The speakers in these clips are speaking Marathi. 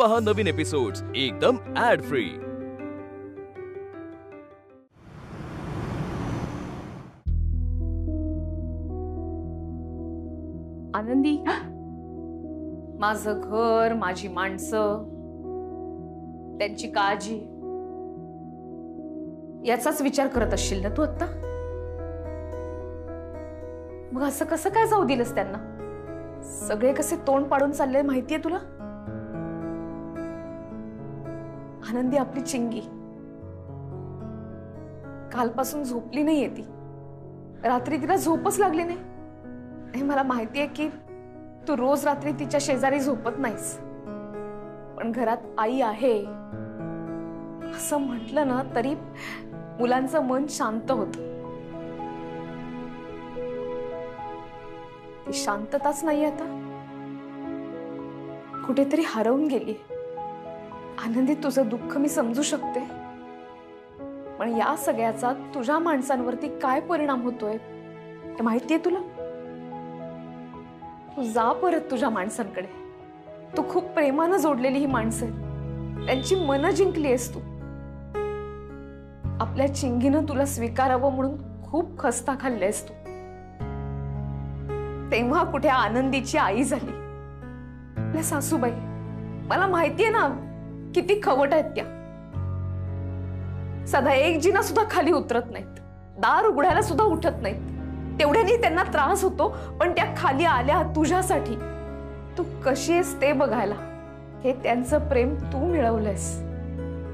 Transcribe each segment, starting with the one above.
पहा नवीन एपिसोड्स एकदम ऍड फ्री। आनंदी, माझं घर, माझी माणसं, त्यांची काळजी, याचाच विचार करत असशील ना तू आता? मग असं कसं काय जाऊ दिलंस त्यांना? सगळे कसे तोंड पाडून चालले माहितीये तुला? आनंदी, आपली चिंगी कालपासून झोपली नाहीये ती। रात्री तिला झोपच लागली नाही। हे मला माहितीये की तू रोज रात्री तिच्या शेजारी झोपत नाहीस, पण घरात आई आहे असं म्हटलं ना तरी मुलांचं मन शांत होतं। ती शांतताच नाही आता, कुठेतरी हरवून गेली। आनंदी, तुझं दुःख मी समजू शकते, पण या सगळ्याचा तुझ्या माणसांवरती काय परिणाम होतोय हे माहितीये तुला? तू जा परत तुझ्या माणसांकडे। तू खूप प्रेमानं जोडलेली ही माणसं आहेत, त्यांची मनं जिंकली आहेस तू। आपल्या चिंगीनं तुला स्वीकारावं म्हणून खूप खस्ता खाल्लेस तू। तेव्हा कुठे आनंदीची आई झाली। आपल्या सासूबाई, मला माहितीये ना किती खवट आहेत त्या। सदा एक जिना सुद्धा खाली उतरत नाहीत, दार उघडायला सुद्धा उठत नाहीत। तेवढ्यानी त्यांना त्रास होतो, पण त्या खाली आल्या तुझ्यासाठी। तू कशी आहेस ते बघायला। हे त्यांचं प्रेम तू मिळवलंयस,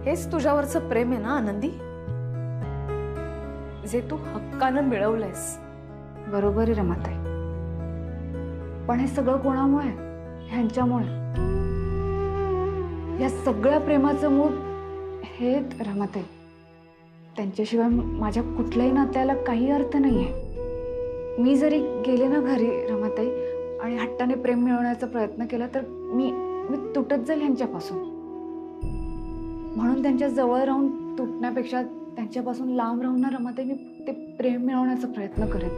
हेच तुझ्यावरचं प्रेम आहे ना आनंदी, जे तू हक्कानं मिळवलंयस। बरोबर आहे रमाताई, पण हे सगळं कोणामुळे? ह्यांच्यामुळे। या सगळ्या प्रेमाचं मूळ हे रमाताई। त्यांच्याशिवाय माझ्या कुठल्याही नात्याला काही अर्थ नाहीये। मी जरी गेले ना घरी रमाताई आणि हट्टाने प्रेम मिळवण्याचा प्रयत्न केला तर मी तुटत जाईल यांच्यापासून। म्हणून त्यांच्या जवळ राहून तुटण्यापेक्षा त्यांच्यापासून लांब राहून ना रमाताई मी ते प्रेम मिळवण्याचा प्रयत्न करेन।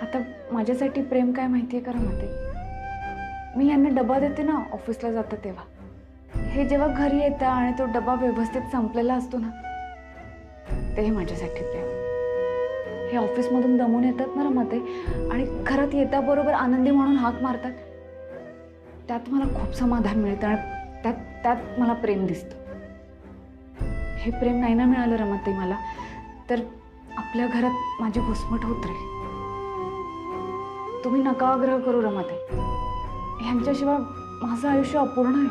आता माझ्यासाठी प्रेम काय माहितीये का रमाताई? मी यांना डबा देते ना ऑफिसला जातं तेव्हा, हे जेव्हा घरी येतात आणि तो डबा व्यवस्थित संपलेला असतो ना, ते माझ्यासाठी प्रेम। हे ऑफिसमधून दमून येतात ना रमाताई आणि घरात येता बरोबर आनंदी म्हणून हाक मारतात, त्यात मला खूप समाधान मिळतं आणि त्यात मला प्रेम दिसतं। हे प्रेम नाही ना मिळालं रमाताई मला, तर आपल्या घरात माझी घुसमट होत राहील। तुम्ही नका आग्रह करू रमाताई, ह्यांच्याशिवाय माझं आयुष्य अपूर्ण आहे।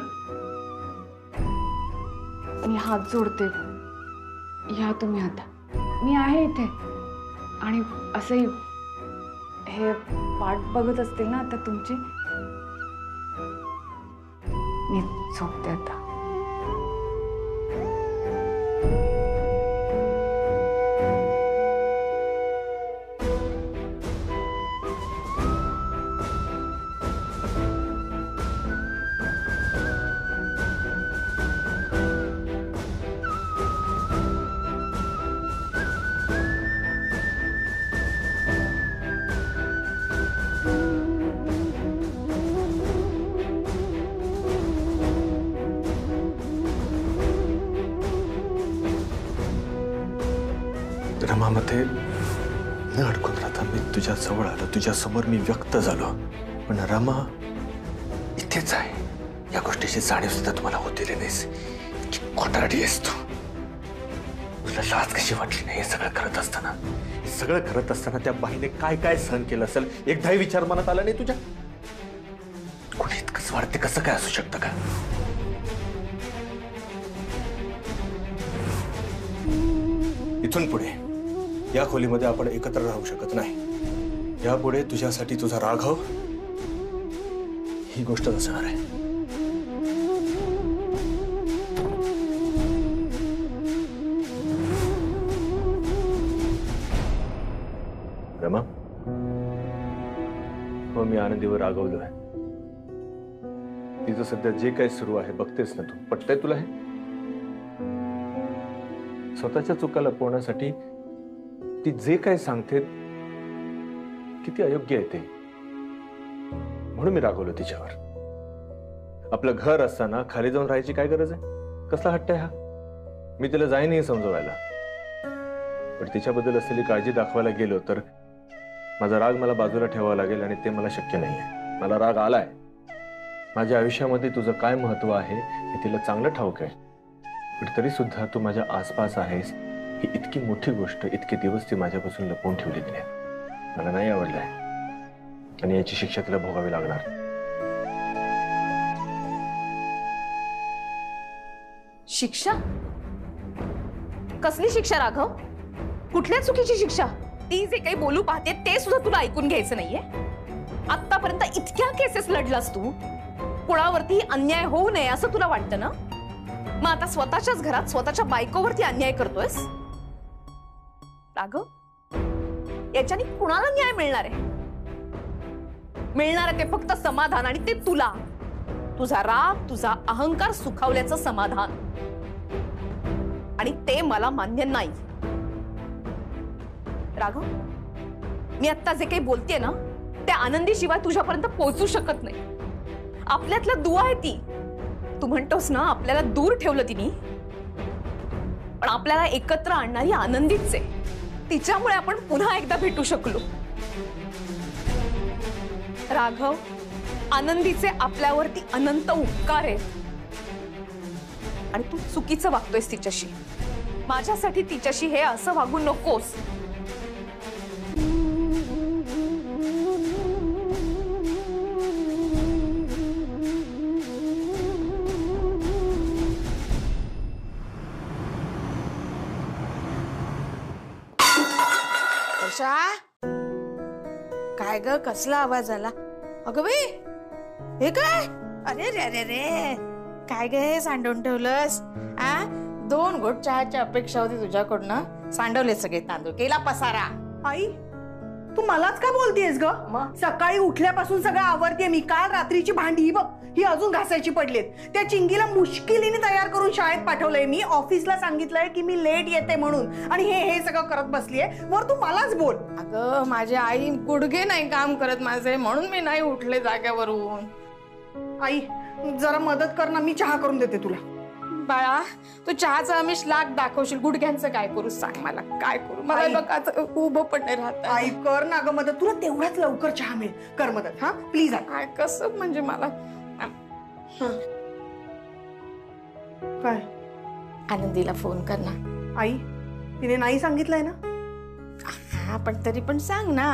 मी हात जोडते, या तुम्ही आता, मी आहे इथे। आणि असंही हे वाट बघत असतील ना आता तुमची, मी झोपते आता। रमामध्ये न अडकून राहता मी तुझ्या जवळ आलो, तुझ्या समोर मी व्यक्त झालो, पण रमा इथेच आहे। या गोष्टीची जाणीव सुद्धा तुम्हाला होती नाहीस। खोटारडी आहेस तू। तुला लाज कशी वाटली नाही हे सगळं करत असताना त्या बाईने काय काय सहन केलं असेल एकदाही विचार मनात आला नाही तुझ्या? कोणी इतकंच वाढते कसं काय असू शकतं का? इथून पुढे या खोलीमध्ये आपण एकत्र राहू शकत नाही। यापुढे तुझ्यासाठी तुझा राघव ही गोष्ट असणार आहे। रमा, हो मी आनंदीवर रागवलोय। तिचं सध्या जे काही सुरू आहे बघतेस ना तू, पटतंय तुला हे? स्वतःच्या चुका लपवण्यासाठी ती जे काय सांगते किती अयोग्य आहे ते, म्हणून मी रागवलो तिच्यावर। आपलं घर असताना खाली जाऊन राहायची काय गरज आहे? कसला हट्ट आहे हा? मी तिला जाईनही समजवायला, पण तिच्याबद्दल असलेली काळजी दाखवायला गेलो तर माझा राग मला बाजूला ठेवावा लागेल आणि ते मला शक्य नाहीये. मला राग आलाय. माझ्या आयुष्यामध्ये तुझं काय महत्व आहे हे तिला चांगलं ठाऊक आहे, पण तरी सुद्धा तू माझ्या आसपास आहेस ही इतकी मोठी गोष्ट इतके दिवस ती माझ्यापासून लपवून ठेवली तिने. मला नाही आवडलंय आणि याची शिक्षा तिला भोगावी लागणार. शिक्षा? कसली शिक्षा राघव? कुठल्या चुकीची शिक्षा? ती जे काही बोलू पाहते ते सुद्धा तुला ऐकून घ्यायचं नाहीये? आतापर्यंत इतक्या केसेस लढलास तू, कुणावरती अन्याय होऊ नये असं तुला वाटतं ना? मग आता स्वतःच्याच घरात स्वतःच्या बायकोवरती अन्याय करतोयस? राघव, याच्याने कुणाला न्याय मिळणार आहे? मिळणार आहे ते फक्त समाधान, आणि ते तुला. तुझा राग, तुझा अहंकार सुखावल्याचं समाधान, आणि ते मला मान्य नाही. राघव, मी आता जे काही बोलतेय ना त्या आनंदीशिवाय तुझ्यापर्यंत पोहोचू शकत नाही. आपल्यातला दुआ आहे ती. तू म्हणतोस ना आपल्याला दूर ठेवलं तिने, पण आपल्याला एकत्र आणणारी आनंदीच आहे. तिच्यामुळे आपण पुन्हा एकदा भेटू शकलो. राघव, आनंदीचे आपल्यावरती अनंत उपकार आहेत, आणि तू चुकीचं वागतोयस तिच्याशी. माझ्यासाठी तिच्याशी हे असं वागू नकोस. वर्षा, काय ग, कसला आवाज आला? अगं बाई, हे काय? अरे रे रे रे, काय ग हे सांडून ठेवलंस? 2 घोट चहाची अपेक्षा होती तुझ्याकडनं, सांडवले सगळे तांदूळ, केला पसारा. आई, तू मलाच का बोलतेस ग? सकाळी उठल्यापासून सगळं आवरते मी. काल रात्रीची भांडी बघ, ही अजून घासायची पडलेत. त्या चिंगीला मुश्किलीने तयार करून शाळेत पाठवलंय मी. ऑफिसला सांगितलंय की मी लेट येते म्हणून, आणि हे सगळं करत बसलीये. वर तू मलाच बोल. अगं माझी आई गुडघे नाही काम करत माझे, म्हणून मी नाही उठले जाग्यावरून. आई, जरा मदत कर ना, मी चहा करून देते तुला. बाळा, तू चहाचा आमिष लाग दाखवशील, गुडघ्यांचं काय करू सांग मला, काय करू? मला बघ आता उभं पण नाही राहत. आई कर ना ग मदत, तुला तेवढाच लवकर चहा मिळेल. कर मदत, हा प्लीज. काय कसं म्हणजे मला काय? आनंदीला फोन कर ना. आई, तिने नाही सांगितलंय ना? हा, पण तरी पण सांग ना,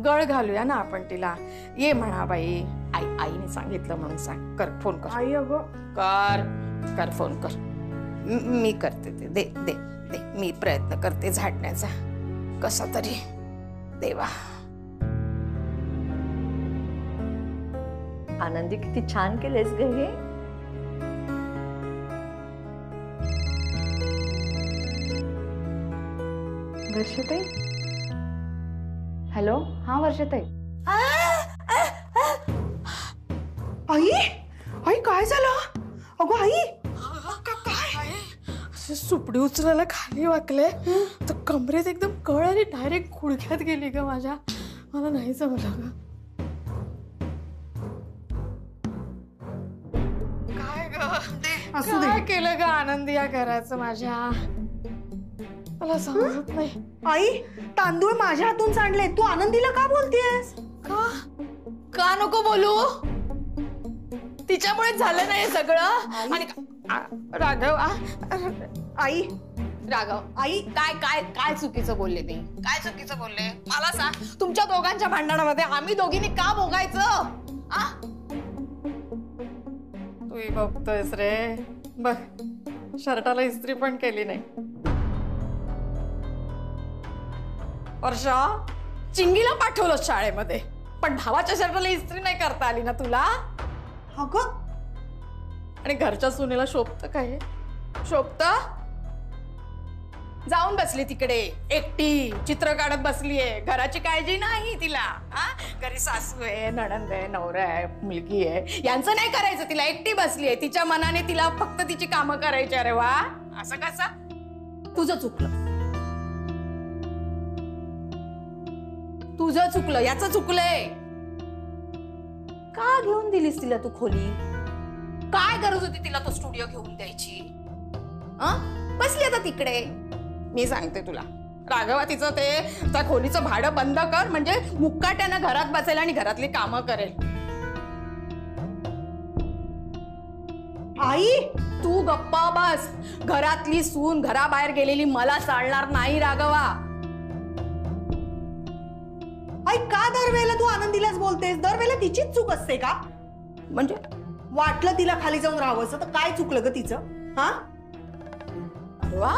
गळ घालूया ना आपण तिला. ये म्हणा बाई, आईने सांगितलं म्हणून सांग. कर, फोन कर. आई अगं, कर फोन कर. मी करते ते. दे दे दे, मी प्रयत्न करते झाडण्याचा कसा तरी. देवा, आनंदी किती छान केलेस ग हे. वर्षाताई, हॅलो. हा वर्षाताई. आई, आई काय झालं? अगं आई, काय सुपडी उचलायला खाली वाकले तर कमरेत एकदम कळ आणि डायरेक्ट गुडघ्यात गेली ग माझ्या. मला नाही जमलं ग. काय ग, काय केलं ग आनंदी या घराचं माझ्या? मला समजत नाही. आई, तांदूळ माझ्या हातून सांडले, तू आनंदीला का बोलतेस? का नको बोलू? तिच्यामुळे झालं नाही सगळं. आणि राघव, आई, राघव, आई, काय काय काय चुकीचं बोलले ते? काय चुकीचं बोलले मला सांग. तुमच्या दोघांच्या भांडणामध्ये आम्ही दोघींनी का भोगायचं? तू बघतोयस रे, बघ शर्टाला इस्त्री पण केली नाही. वर्षा, चिंगीला पाठवलं शाळेमध्ये, पण भावाच्या शर्टाला इस्त्री नाही करता आली ना तुला? अगं, आणि घरच्या सुनेला शोभतं काय? शोभतं? जाऊन बसली तिकडे एकटी, चित्र काढत बसलीये. घराची काळजी नाही तिला. घरी सासू आहे, नणंद आहे, नवरा आहे, मुलगी आहे, यांचं नाही करायचं तिला. एकटी बसलीये, तिच्या मनाने तिला फक्त तिची कामं करायची. अरे वा, असं कसं? तुझं चुकलं, तुझं चुकलं, याचं चुकलंय. का घेऊन दिलीस तिला तू खोली? काय गरज होती तिला तो स्टुडिओ घेऊन द्यायची? बसली आता तिकडे. मी सांगते तुला, राघवा तिचं ते त्या खोलीचं भाडं बंद कर, म्हणजे मुक्काट्यानं घरात बसेल आणि घरातली कामं करेल. आई तू गप्पा बस. घरातली सून घराबाहेर गेलेली मला चालणार नाही राघवा. आई का दरवेळेला तू आनंदीलाच बोलतेस? दरवेळेला तिचीच चूक असते का? म्हणजे वाटलं तिला खाली जाऊन राहावंसं तर काय चुकलं ग तिचं? हा अरे वा,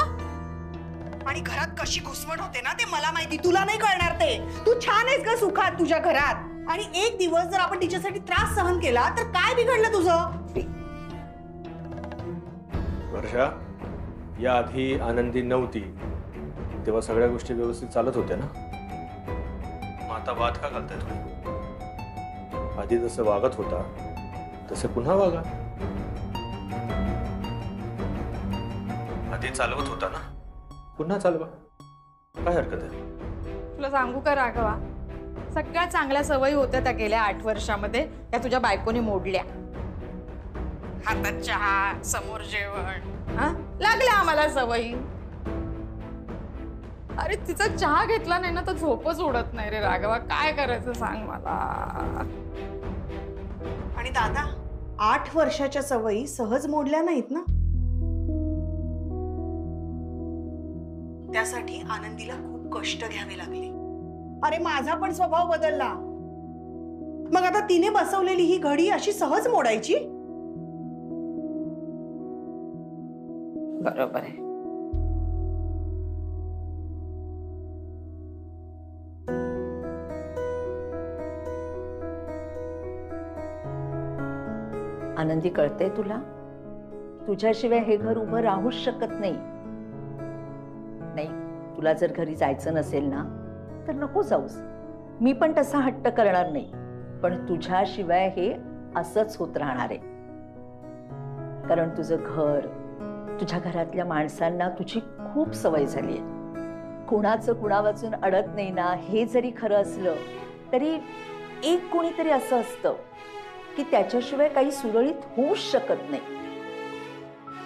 आणि घरात कशी घुसमट होते ना ते मला माहिती, तुला नाही कळणार ते. तू छान आहेस ग सुखात तुझ्या घरात, आणि एक दिवस जर आपण तिच्यासाठी त्रास सहन केला तर काय बिघडलं तुझं? वर्षा, या आधी आनंदी नव्हती तेव्हा सगळ्या गोष्टी व्यवस्थित चालत होत्या ना. मग आता वाद का घालताय तुम्ही? आधी जसं वागत होता तसे पुन्हा वागा. आधी चालवत होता ना, पुन्हा चालवा. काय हरकत आहे? तुला सांगू का राघवा, सगळ्या चांगल्या सवयी होत्या त्या गेल्या 8 वर्षामध्ये, त्या तुझ्या बायकोने मोडल्या. हातात चहा, समोर जेवण, लागल्या आम्हाला सवयी. अरे तिचा चहा घेतला नाही ना तर झोपच उडत नाही रे राघवा. काय करायचं सांग मला. आणि दादा, 8 वर्षाच्या सवयी सहज मोडल्या नाहीत ना. त्यासाठी आनंदीला खूप कष्ट घ्यावे लागले. अरे माझा पण स्वभाव बदलला. मग आता तिने बसवलेली ही घडी अशी सहज मोडायची? बरोबर आहे. आनंदी, कळतंय तुला? तुझ्याशिवाय हे घर उभं राहूच शकत नाही. नाही, तुला जर घरी जायचं नसेल ना तर नको जाऊस. मी पण तसा हट्ट करणार नाही, पण तुझ्याशिवाय हे असंच होत राहणार आहे. कारण तुझं घर, तुझ्या घरातल्या माणसांना तुझी खूप सवय झाली आहे. कुणाचं कुणावाचून अडत नाही ना, हे जरी खरं असलं तरी एक कोणीतरी असं असतं की त्याच्याशिवाय काही सुरळीत होऊच शकत नाही.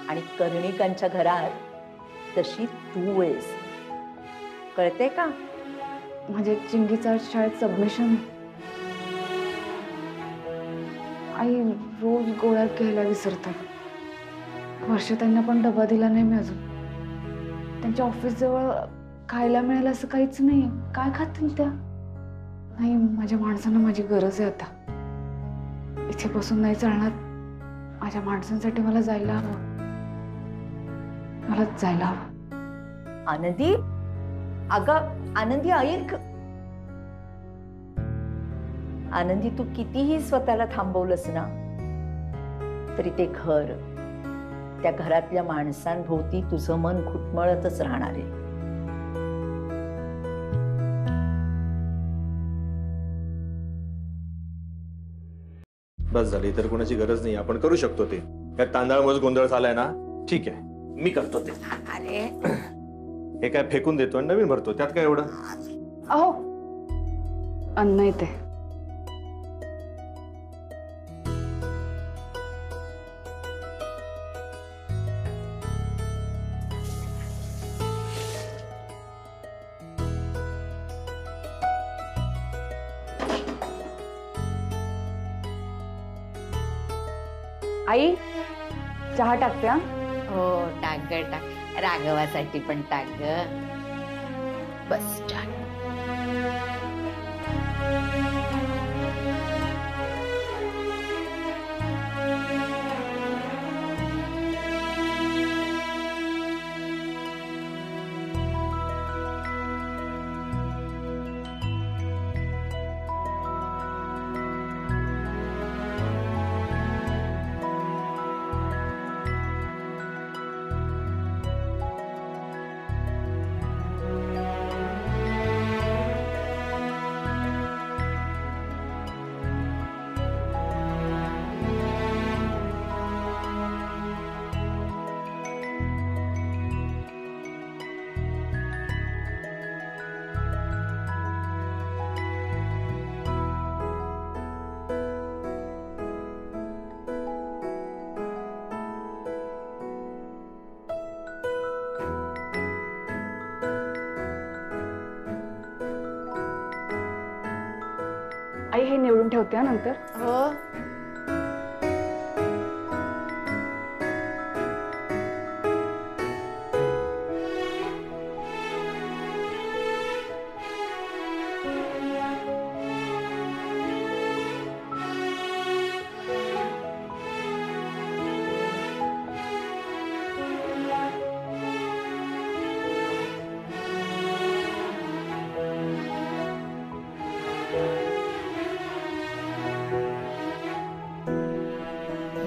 आणि कर्णिकांच्या घरात तशी तू आहेस. कळते का? माझ्या चिंगीचा शाळेत सबमिशन. आई रोज गोळ्या घ्यायला विसरतात. वर्ष त्यांना पण डबा दिला नाही मी अजून. त्यांच्या ऑफिस जवळ खायला मिळेल असं काहीच नाही. काय खातील त्या? नाही, माझ्या माणसांना माझी गरज आहे आता. इथे बसून नाही चालणार. माझ्या माणसांसाठी मला जायला हवं. मला जायला हवं. आनंदी, अगं आनंदी ऐक. आनंदी, तू कितीही स्वतःला थांबवलंस ना तरी ते घर, त्या घरातल्या माणसांभोवती तुझं मन घुटमळतच राहणार आहे. बस झाली, तर कोणाची गरज नाही. आपण करू शकतो ते. काय तांदळामुळे गोंधळ झालाय ना, ठीक आहे, मी करतो ते. अरे हे काय फेकून देतो आणि नवीन भरतो, त्यात काय एवढं? अहो, अन्न येते. आई, चहा टाकते. हो, टाक ग टाक. राघवासाठी पण टाक ग. बस टाक. देते हा नंतर. हो.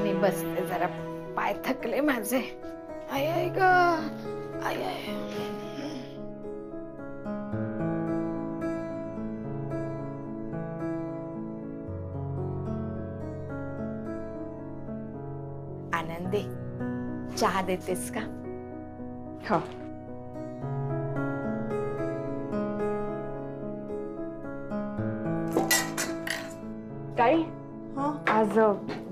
मी बसते जरा, पाय थकले माझे. आय आय ग आय आय. आनंदी, चहा देतेस का? हो. ताई, आज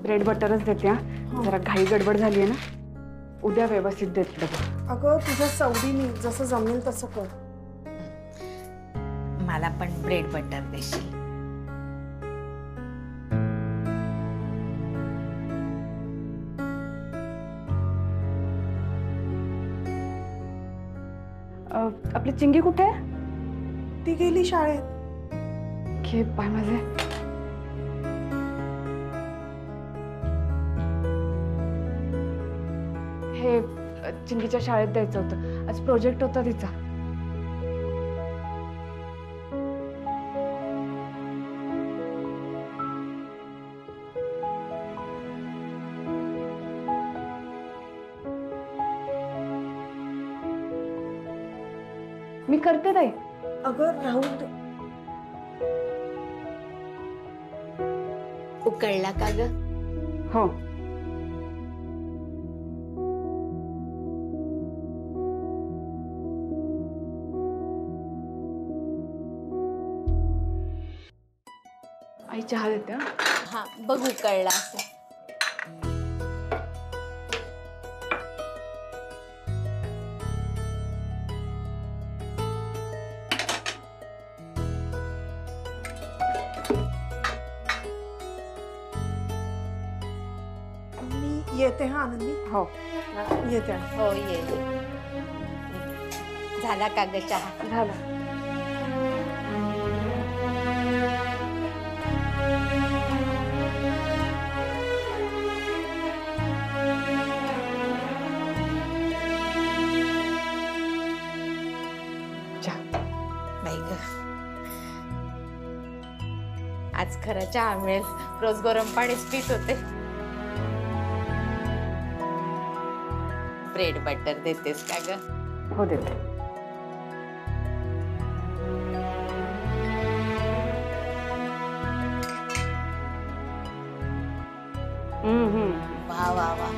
ब्रेड बटरच देते हा. जरा घाई गडबड झाली आहे ना. उद्या व्यवस्थित देत डबा. अगं तुझ्या सवडीने जसं जमेल तसं कर. मला पण ब्रेड बटर देशील? आपली चिंगी कुठे आहे? ती गेली शाळेत. घे पाय माझे. हे चिंगीच्या शाळेत द्यायचं होतं. आज प्रोजेक्ट होता तिचा. मी करते ताई. अगं राहू दे. उकळला का ग? हो. आई चहा देते हा. हा, बघ उकळला असेल. मी येते हा आनंदी. हो. येते. हो ये. झाला का ग चहा? झालं. बाई ग, आज खरं चहा मिळेल. रोज गरम पाणीच पीत होते. ब्रेड बटर देतेस का ग? हो देते. वा वा वा.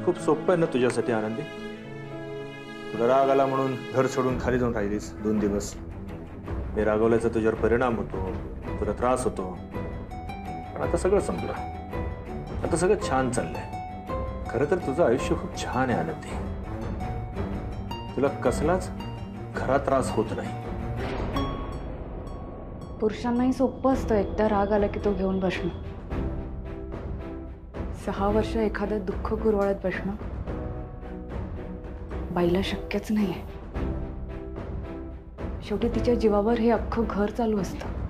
खूप सोपं आहे ना तुझ्यासाठी आनंदी. तुला राग आला म्हणून घर सोडून खाली जाऊन राहिलीस 2 दिवस. मी रागवल्याचा तुझ्यावर परिणाम होतो, तुला त्रास होतो. पण आता सगळं संपलं. आता सगळं छान चाललंय. खरं तर तुझं आयुष्य खूप छान आहे आनंदी. तुला कसलाच खरा त्रास होत नाही. पुरुषांनाही सोपं असतं एकदा राग आला की तो घेऊन बसणं. 6 वर्ष एखादं दुःख कुरवाळत बसणं बाईला शक्यच नाहीये. शेवटी तिच्या जीवावर हे अख्खं घर चालू असतं.